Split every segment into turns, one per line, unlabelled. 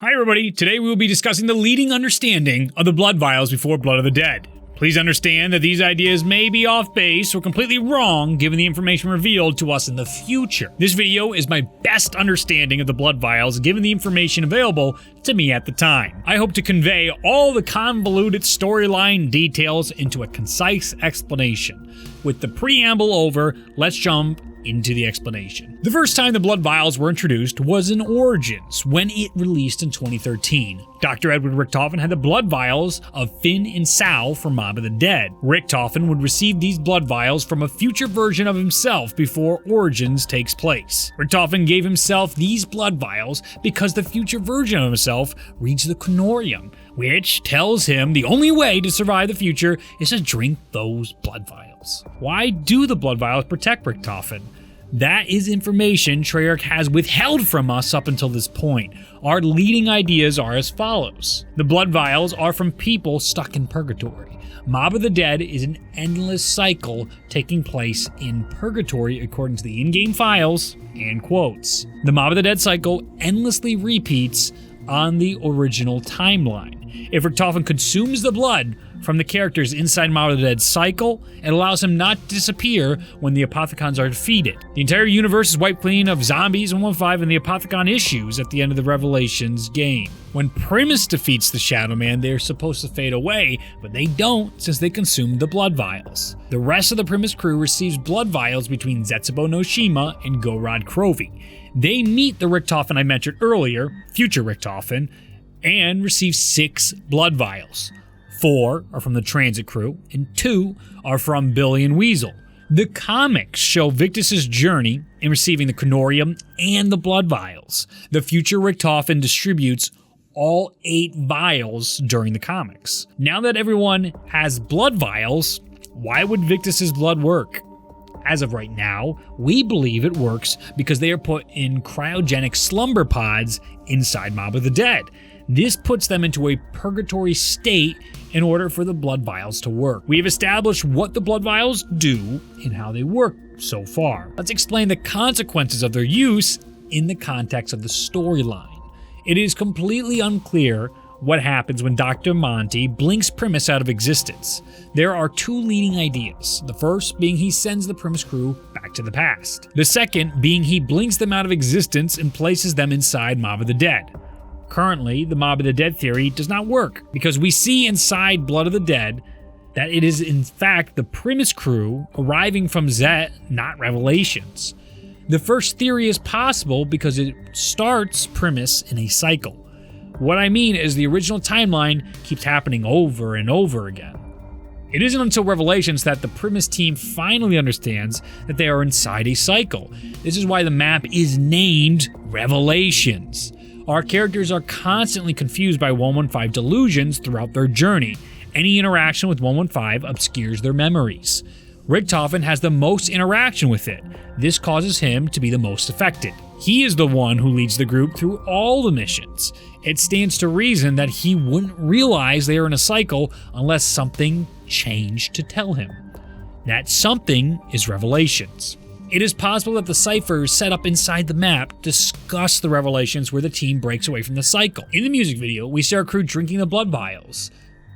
Hi everybody, today we will be discussing the leading understanding of the Blood Vials before Blood of the Dead. Please understand that these ideas may be off base or completely wrong given the information revealed to us in the future. This video is my best understanding of the Blood Vials given the information available to me at the time. I hope to convey all the convoluted storyline details into a concise explanation. With the preamble over, let's jump into the explanation. The first time the Blood Vials were introduced was in Origins, when it released in 2013. Dr. Edward Richtofen had the Blood Vials of Finn and Sal from Mob of the Dead. Richtofen would receive these Blood Vials from a future version of himself before Origins takes place. Richtofen gave himself these Blood Vials because the future version of himself reads the Conorium, which tells him the only way to survive the future is to drink those Blood Vials. Why do the Blood Vials protect Richtofen? That is information Treyarch has withheld from us up until this point. Our leading ideas are as follows. The Blood Vials are from people stuck in purgatory. Mob of the Dead is an endless cycle taking place in purgatory according to the in-game files and quotes. The Mob of the Dead cycle endlessly repeats on the original timeline. If Richtofen consumes the blood from the characters inside Mob of the Dead cycle, it allows him not to disappear when the Apothicons are defeated. The entire universe is wiped clean of zombies in 1.5 and the Apothicon issues at the end of the Revelations game. When Primus defeats the Shadow Man, they're supposed to fade away, but they don't since they consumed the Blood Vials. The rest of the Primus crew receives Blood Vials between Zetsubo no Shima and Gorod Krovi. They meet the Richtofen I mentioned earlier, future Richtofen, and receive 6 Blood Vials. 4 are from the Transit crew, and 2 are from Billy and Weasel. The comics show Victus's journey in receiving the Conorium and the Blood Vials. The future Richtofen distributes all 8 vials during the comics. Now that everyone has Blood Vials, why would Victus's blood work? As of right now, we believe it works because they are put in cryogenic slumber pods inside Mob of the Dead. This puts them into a purgatory state in order for the Blood Vials to work. We have established what the Blood Vials do and how they work so far. Let's explain the consequences of their use in the context of the storyline. It is completely unclear what happens when Dr. Monty blinks Primus out of existence. There are 2 leading ideas. The first being he sends the Primus crew back to the past. The second being he blinks them out of existence and places them inside Mob of the Dead. Currently, the Mob of the Dead theory does not work because we see inside Blood of the Dead that it is in fact the Primus crew arriving from Zet, not Revelations. The first theory is possible because it starts Primus in a cycle. What I mean is the original timeline keeps happening over and over again. It isn't until Revelations that the Primus team finally understands that they are inside a cycle. This is why the map is named Revelations. Our characters are constantly confused by 115 delusions throughout their journey. Any interaction with 115 obscures their memories. Richtofen has the most interaction with it. This causes him to be the most affected. He is the one who leads the group through all the missions. It stands to reason that he wouldn't realize they are in a cycle unless something changed to tell him. That something is Revelations. It is possible that the ciphers set up inside the map discuss the Revelations where the team breaks away from the cycle. In the music video, we see our crew drinking the Blood Vials.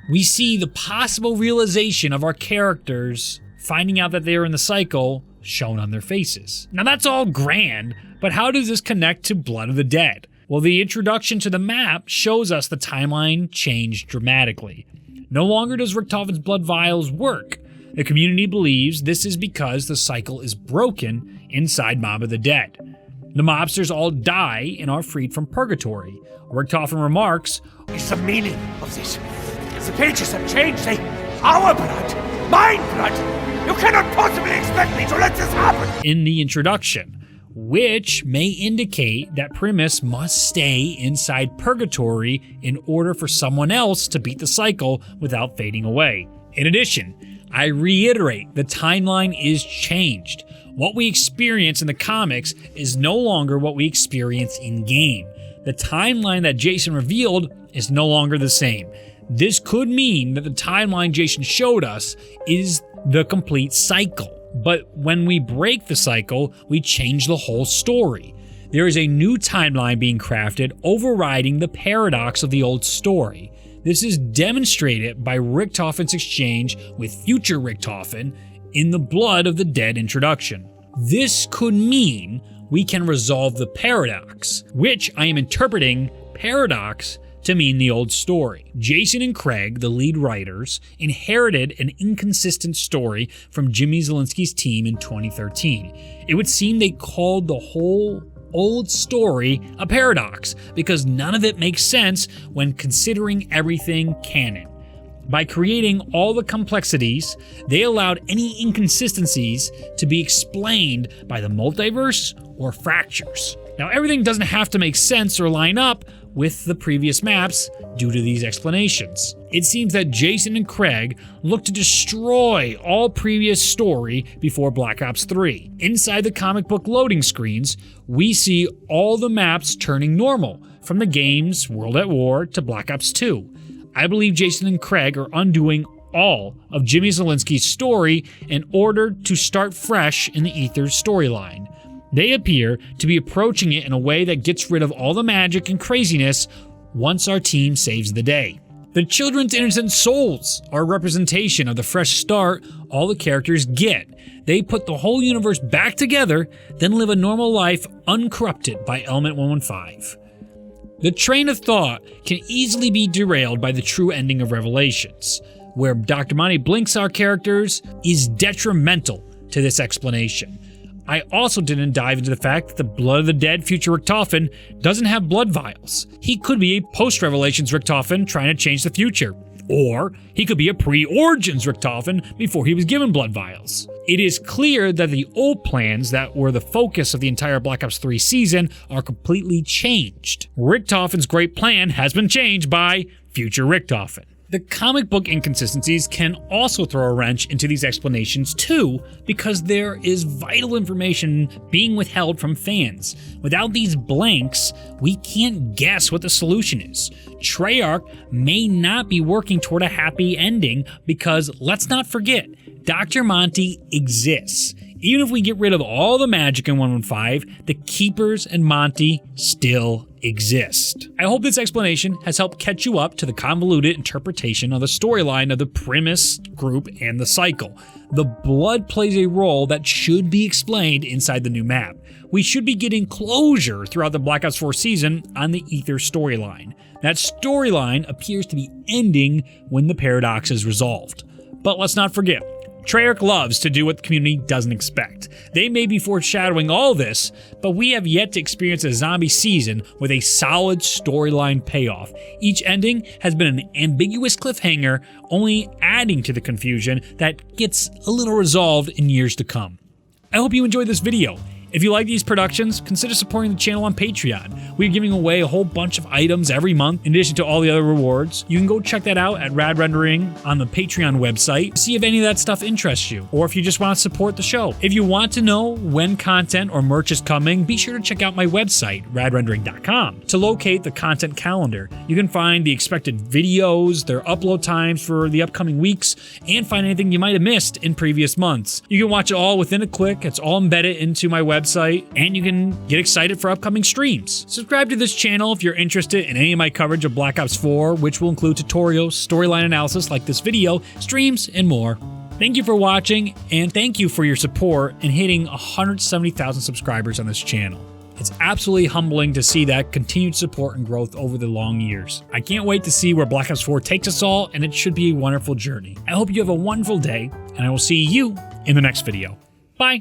We see the possible realization of our characters finding out that they are in the cycle shown on their faces. Now that's all grand, but how does this connect to Blood of the Dead? Well, the introduction to the map shows us the timeline changed dramatically. No longer does Richtofen's Blood Vials work. The community believes this is because the cycle is broken inside Mob of the Dead. The mobsters all die and are freed from purgatory. Richtofen remarks,
"It's the meaning of this. The pages have changed. Our blood, mine blood. You cannot possibly expect me to let this happen."
In the introduction, which may indicate that Primus must stay inside purgatory in order for someone else to beat the cycle without fading away. In addition, I reiterate, the timeline is changed. What we experience in the comics is no longer what we experience in-game. The timeline that Jason revealed is no longer the same. This could mean that the timeline Jason showed us is the complete cycle. But when we break the cycle, we change the whole story. There is a new timeline being crafted overriding the paradox of the old story. This is demonstrated by Richtofen's exchange with future Richtofen in the Blood of the Dead introduction. This could mean we can resolve the paradox, which I am interpreting paradox to mean the old story. Jason and Craig, the lead writers, inherited an inconsistent story from Jimmy Zielinski's team in 2013. It would seem they called the whole old story a paradox because none of it makes sense when considering everything canon. By creating all the complexities, they allowed any inconsistencies to be explained by the multiverse or fractures. Now, everything doesn't have to make sense or line up with the previous maps due to these explanations. It seems that Jason and Craig look to destroy all previous story before Black Ops 3. Inside the comic book loading screens, we see all the maps turning normal, from the game's World at War to Black Ops 2. I believe Jason and Craig are undoing all of Jimmy Zielinski's story in order to start fresh in the Aether storyline. They appear to be approaching it in a way that gets rid of all the magic and craziness once our team saves the day. The children's innocent souls are a representation of the fresh start all the characters get. They put the whole universe back together, then live a normal life uncorrupted by Element 115. The train of thought can easily be derailed by the true ending of Revelations, where Dr. Monty blinks our characters is detrimental to this explanation. I also didn't dive into the fact that the Blood of the Dead future Richtofen doesn't have blood vials. He could be a post-Revelations Richtofen trying to change the future. Or he could be a pre-Origins Richtofen before he was given blood vials. It is clear that the old plans that were the focus of the entire Black Ops 3 season are completely changed. Richtofen's great plan has been changed by future Richtofen. The comic book inconsistencies can also throw a wrench into these explanations too, because there is vital information being withheld from fans. Without these blanks, we can't guess what the solution is. Treyarch may not be working toward a happy ending because, let's not forget, Dr. Monty exists. Even if we get rid of all the magic in 115, the Keepers and Monty still exist. I hope this explanation has helped catch you up to the convoluted interpretation of the storyline of the Primus group and the cycle. The blood plays a role that should be explained inside the new map. We should be getting closure throughout the Black Ops 4 season on the Aether storyline. That storyline appears to be ending when the paradox is resolved. But let's not forget, Treyarch loves to do what the community doesn't expect. They may be foreshadowing all this, but we have yet to experience a zombie season with a solid storyline payoff. Each ending has been an ambiguous cliffhanger, only adding to the confusion that gets a little resolved in years to come. I hope you enjoyed this video. If you like these productions, consider supporting the channel on Patreon. We're giving away a whole bunch of items every month, in addition to all the other rewards. You can go check that out at Rad Rendering on the Patreon website, see if any of that stuff interests you, or if you just want to support the show. If you want to know when content or merch is coming, be sure to check out my website, radrendering.com. To locate the content calendar, you can find the expected videos, their upload times for the upcoming weeks, and find anything you might have missed in previous months. You can watch it all within a click. It's all embedded into my website, and you can get excited for upcoming streams. Subscribe to this channel if you're interested in any of my coverage of Black Ops 4, which will include tutorials, storyline analysis like this video, streams, and more. Thank you for watching, and thank you for your support in hitting 170,000 subscribers on this channel. It's absolutely humbling to see that continued support and growth over the long years. I can't wait to see where Black Ops 4 takes us all, and it should be a wonderful journey. I hope you have a wonderful day, and I will see you in the next video. Bye!